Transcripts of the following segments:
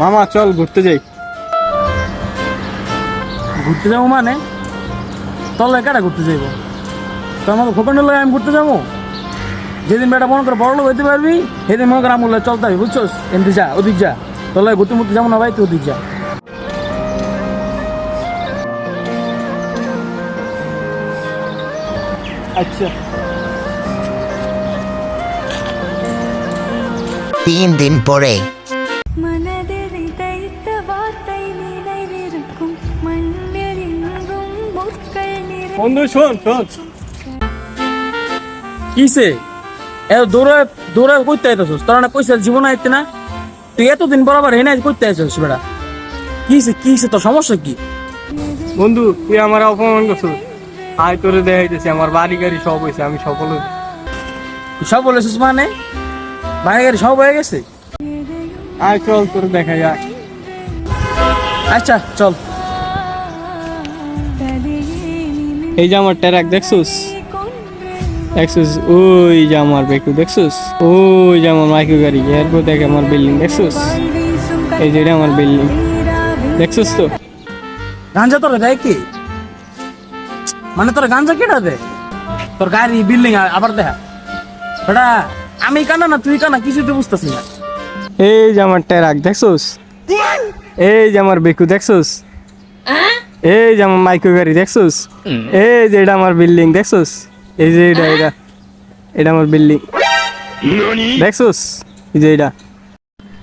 মামা চল ঘুরতে যাই। ঘুরতে যাবো মানে তলে কেটা ঘুরতে যাইব? তো আমাকে খোকনের লাগে আমি ঘুরতে যাবো? যেদিন বেটা মনে করে বড় লোক হইতে পারবি সেদিন মনে করে আমুল চলতে হবে, বুঝছোস? এমনি যা ওদিক যা, তলে ঘুরতে মুরতে যাবো না ভাই, তুই ওদিক যা। আচ্ছা 3 দিন পরে மனதில் தைத்த வார்த்தை நினைவிருக்கும் மண்ணில் எங்கும் முட்கள் நிறை বন্ধু শোন শোন, কিসে এ দৌড়ে দৌড়ে করতে আইতেছিস? তোরা না কইছিস জীবন আইতে না? তুই এতদিন বরাবর হেনে করতে আইছিস বেটা। কিসে কিসে তোর সমস্যা কি? বন্ধু তুই আমার অপমান করছিস। আয় তোরে দেখাইতেছি আমার বাড়ি গাড়ি সব হয়েছে, আমি সফল হয়েছি। তুই সব বলেছিস মানে? বাইরে গাড়ি সব হয়ে গেছে? আয় চল তোরে দেখাই আয়। আচ্ছা চল। এই যে আমার ট্রাক দেখছিস, দেখছিস? ওই যে আমার বেকু দেখছিস? ওই যে আমার মাইক্রো গাড়ি, এরপর দেখ আমার বিল্ডিং দেখছিস? এই যে এটা আমার বিল্ডিং দেখছিস তো? গাঞ্জা তোর দেয় কি? মানে তোর গাঞ্জা কেটা দে? তোর গাড়ি বিল্ডিং আবার দেখা বেটা। আমি কানা না তুই কানা, কিছু তো বুঝতেছি না। এই যে আমার ট্রাক দেখছিস? এই যে আমার বেকু দেখছিস? এই যে আমার মাইক্রো গাড়ি দেখছিস? এই যে এটা আমার বিল্ডিং দেখছিস? এই যে এটা এটা এটা আমার বিল্ডিং দেখছিস? এই যে এটা।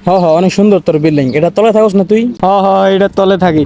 হ হ, অনেক সুন্দর তোর বিল্ডিং। এটা তলায় থাকস না তুই? হ হ, এটার তলে থাকি।